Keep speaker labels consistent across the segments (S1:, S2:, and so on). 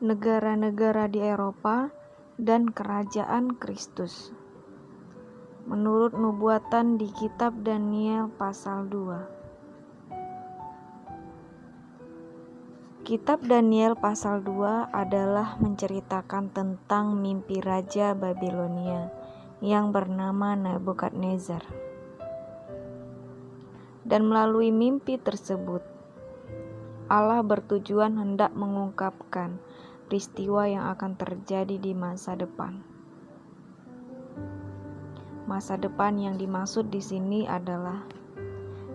S1: Negara-negara di Eropa dan Kerajaan Kristus. Menurut nubuatan di kitab Daniel pasal 2. Kitab Daniel pasal 2 adalah menceritakan tentang mimpi Raja Babilonia yang bernama Nebukadnezar. Dan melalui mimpi tersebut, Allah bertujuan hendak mengungkapkan peristiwa yang akan terjadi di masa depan. Masa depan yang dimaksud di sini adalah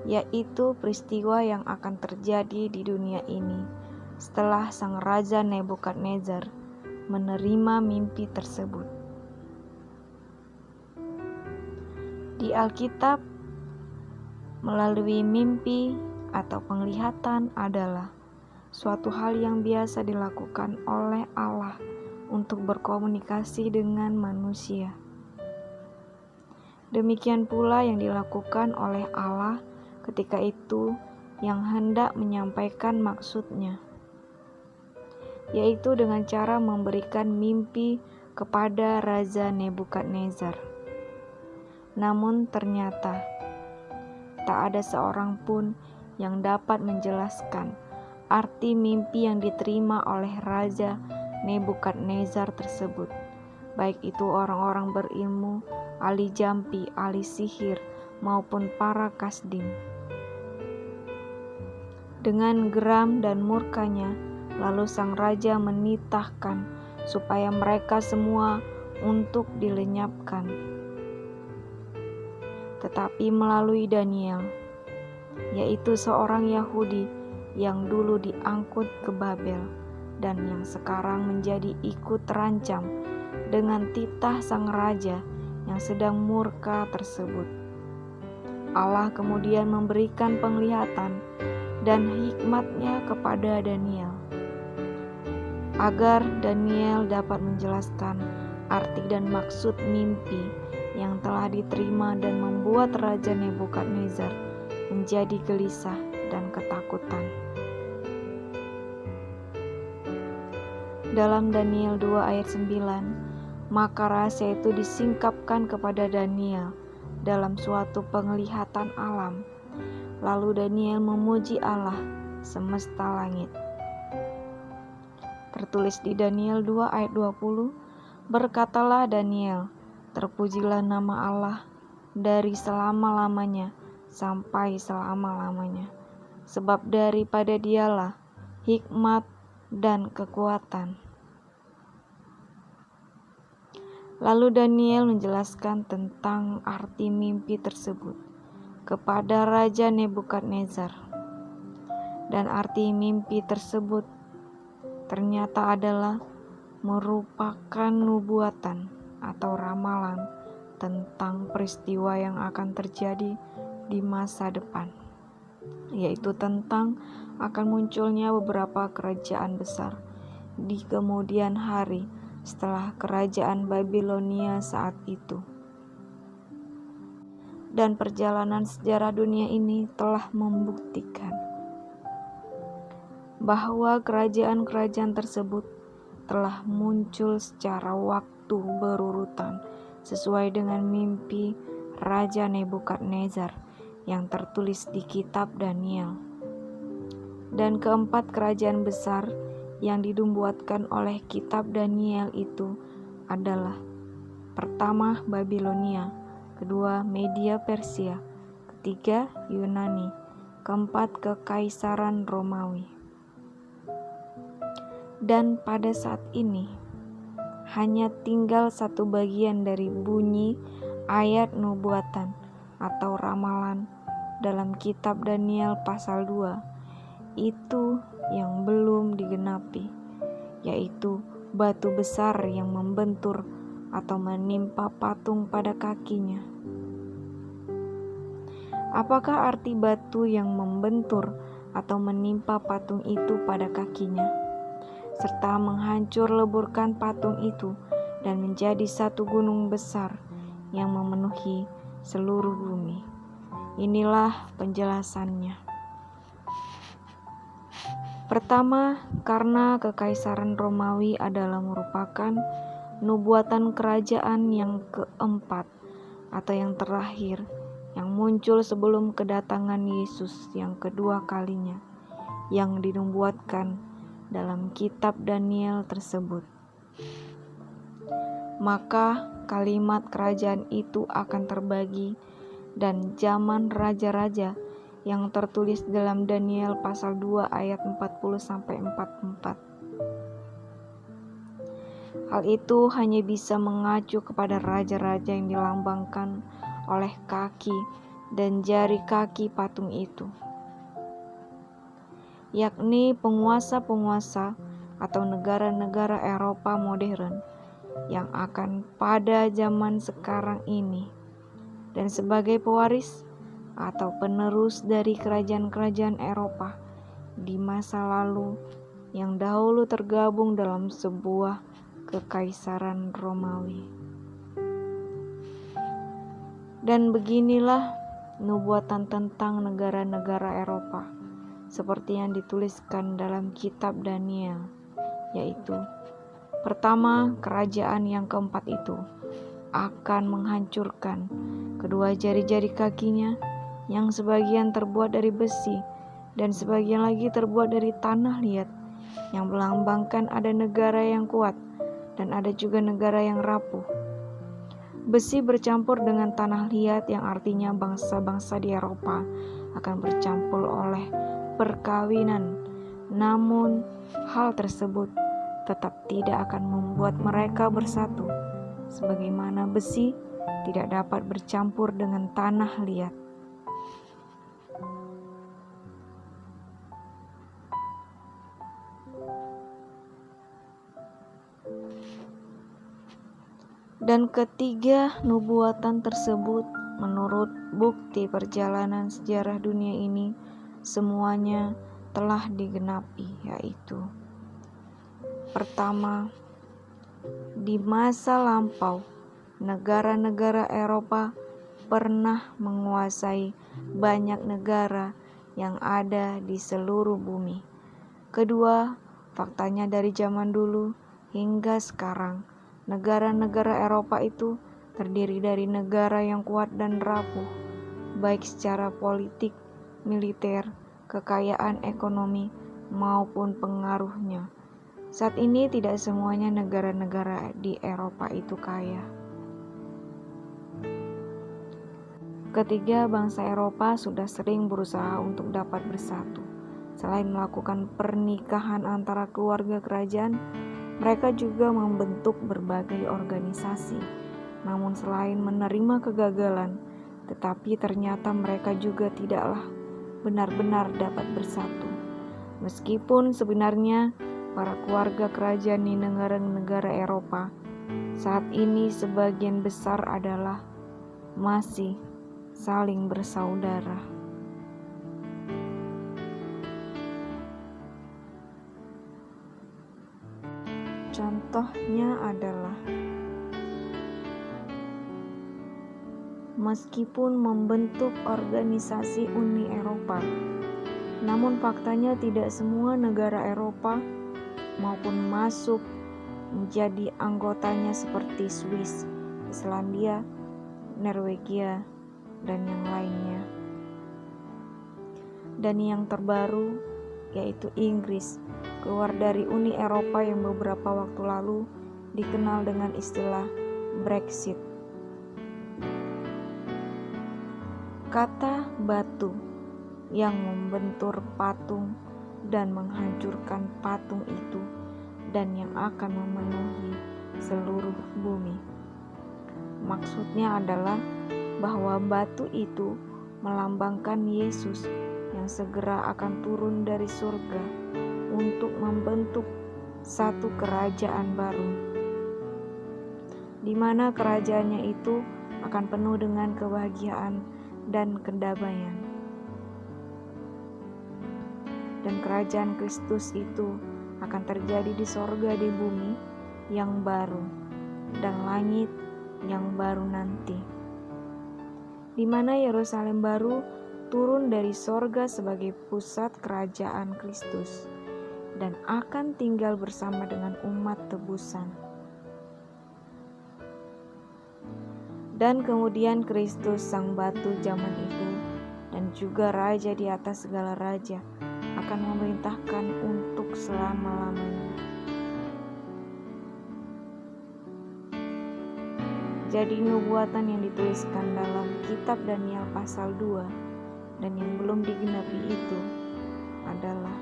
S1: yaitu peristiwa yang akan terjadi di dunia ini setelah sang Raja Nebukadnezar menerima mimpi tersebut. Di Alkitab, melalui mimpi atau penglihatan adalah suatu hal yang biasa dilakukan oleh Allah untuk berkomunikasi dengan manusia. Demikian pula yang dilakukan oleh Allah ketika itu yang hendak menyampaikan maksudnya, yaitu dengan cara memberikan mimpi kepada Raja Nebukadnezar. Namun ternyata tak ada seorang pun yang dapat menjelaskan arti mimpi yang diterima oleh Raja Nebukadnezar tersebut, baik itu orang-orang berilmu, ahli jampi, ahli sihir, maupun para kasdim. Dengan geram dan murkanya, lalu sang raja menitahkan supaya mereka semua untuk dilenyapkan. Tetapi melalui Daniel, yaitu seorang Yahudi yang dulu diangkut ke Babel dan yang sekarang menjadi ikut terancam dengan titah sang raja yang sedang murka tersebut, Allah kemudian memberikan penglihatan dan hikmatnya kepada Daniel, agar Daniel dapat menjelaskan arti dan maksud mimpi yang telah diterima dan membuat Raja Nebukadnezar menjadi gelisah dan ketakutan. Dalam Daniel 2 ayat 9, maka rahasia itu disingkapkan kepada Daniel dalam suatu penglihatan alam. Lalu Daniel memuji Allah semesta langit. Tertulis di Daniel 2 ayat 20, berkatalah Daniel, terpujilah nama Allah dari selama-lamanya sampai selama-lamanya, sebab daripada Dialah hikmat dan kekuatan. Lalu Daniel menjelaskan tentang arti mimpi tersebut kepada Raja Nebukadnezar. Dan arti mimpi tersebut ternyata adalah merupakan nubuatan atau ramalan tentang peristiwa yang akan terjadi di masa depan, yaitu tentang akan munculnya beberapa kerajaan besar di kemudian hari setelah kerajaan Babilonia saat itu. Dan perjalanan sejarah dunia ini telah membuktikan bahwa kerajaan-kerajaan tersebut telah muncul secara waktu berurutan sesuai dengan mimpi Raja Nebukadnezar yang tertulis di kitab Daniel. Dan keempat kerajaan besar yang dinubuatkan oleh kitab Daniel itu adalah: pertama, Babilonia; kedua, Media Persia; ketiga, Yunani; keempat, Kekaisaran Romawi. Dan pada saat ini hanya tinggal satu bagian dari bunyi ayat nubuatan atau ramalan dalam kitab Daniel pasal 2 itu yang belum digenapi, yaitu batu besar yang membentur atau menimpa patung pada kakinya. Apakah arti batu yang membentur atau menimpa patung itu pada kakinya, serta menghancur leburkan patung itu dan menjadi satu gunung besar yang memenuhi seluruh bumi? Inilah penjelasannya. Pertama, karena Kekaisaran Romawi adalah merupakan nubuatan kerajaan yang keempat atau yang terakhir yang muncul sebelum kedatangan Yesus yang kedua kalinya, yang dinubuatkan dalam kitab Daniel tersebut. Maka kalimat kerajaan itu akan terbagi, dan zaman raja-raja yang tertulis dalam Daniel pasal 2 ayat 40-44. Hal itu hanya bisa mengacu kepada raja-raja yang dilambangkan oleh kaki dan jari kaki patung itu, yakni penguasa-penguasa atau negara-negara Eropa modern yang akan pada zaman sekarang ini, dan sebagai pewaris atau penerus dari kerajaan-kerajaan Eropa di masa lalu yang dahulu tergabung dalam sebuah kekaisaran Romawi. Dan beginilah nubuatan tentang negara-negara Eropa seperti yang dituliskan dalam kitab Daniel, yaitu: pertama, kerajaan yang keempat itu akan menghancurkan kedua jari-jari kakinya, yang sebagian terbuat dari besi dan sebagian lagi terbuat dari tanah liat, yang melambangkan ada negara yang kuat dan ada juga negara yang rapuh. Besi bercampur dengan tanah liat, yang artinya bangsa-bangsa di Eropa akan bercampur oleh perkawinan. Namun hal tersebut tetap tidak akan membuat mereka bersatu, sebagaimana besi tidak dapat bercampur dengan tanah liat. Dan ketiga nubuatan tersebut menurut bukti perjalanan sejarah dunia ini semuanya telah digenapi, yaitu: pertama, di masa lampau negara-negara Eropa pernah menguasai banyak negara yang ada di seluruh bumi. Kedua, faktanya dari zaman dulu hingga sekarang negara-negara Eropa itu terdiri dari negara yang kuat dan rapuh, baik secara politik, militer, kekayaan ekonomi, maupun pengaruhnya. Saat ini tidak semuanya negara-negara di Eropa itu kaya. Ketiga, bangsa Eropa sudah sering berusaha untuk dapat bersatu. Selain melakukan pernikahan antara keluarga kerajaan, mereka juga membentuk berbagai organisasi. Namun selain menerima kegagalan, tetapi ternyata mereka juga tidaklah benar-benar dapat bersatu. Meskipun sebenarnya para keluarga kerajaan di negara-negara Eropa saat ini sebagian besar adalah masih saling bersaudara. Contohnya adalah, meskipun membentuk organisasi Uni Eropa, Namun faktanya tidak semua negara Eropa maupun masuk menjadi anggotanya seperti Swiss, Islandia, Norwegia, dan yang lainnya. Dan yang terbaru yaitu Inggris keluar dari Uni Eropa yang beberapa waktu lalu dikenal dengan istilah Brexit. Kata batu yang membentur patung dan menghancurkan patung itu dan yang akan memenuhi seluruh bumi. Maksudnya adalah bahwa batu itu melambangkan Yesus yang segera akan turun dari surga untuk membentuk satu kerajaan baru, di mana kerajaannya itu akan penuh dengan kebahagiaan dan kedamaian. Dan kerajaan Kristus itu akan terjadi di sorga di bumi yang baru dan langit yang baru nanti, di mana Yerusalem baru turun dari sorga sebagai pusat kerajaan Kristus dan akan tinggal bersama dengan umat tebusan. Dan kemudian Kristus sang batu zaman itu dan juga raja di atas segala raja akan memerintahkan untuk selama-lamanya. Jadi nubuatan yang dituliskan dalam kitab Daniel pasal 2 dan yang belum digenapi itu adalah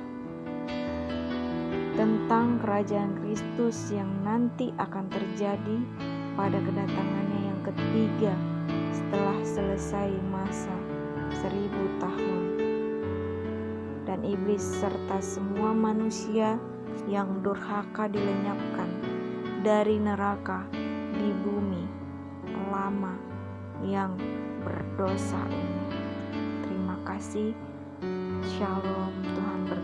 S1: tentang kerajaan Kristus yang nanti akan terjadi pada kedatangannya yang ketiga setelah selesai masa 1000 tahun. Dan iblis serta semua manusia yang durhaka dilenyapkan dari neraka di bumi lama yang berdosa ini. Terima kasih. Shalom. Tuhan berkati.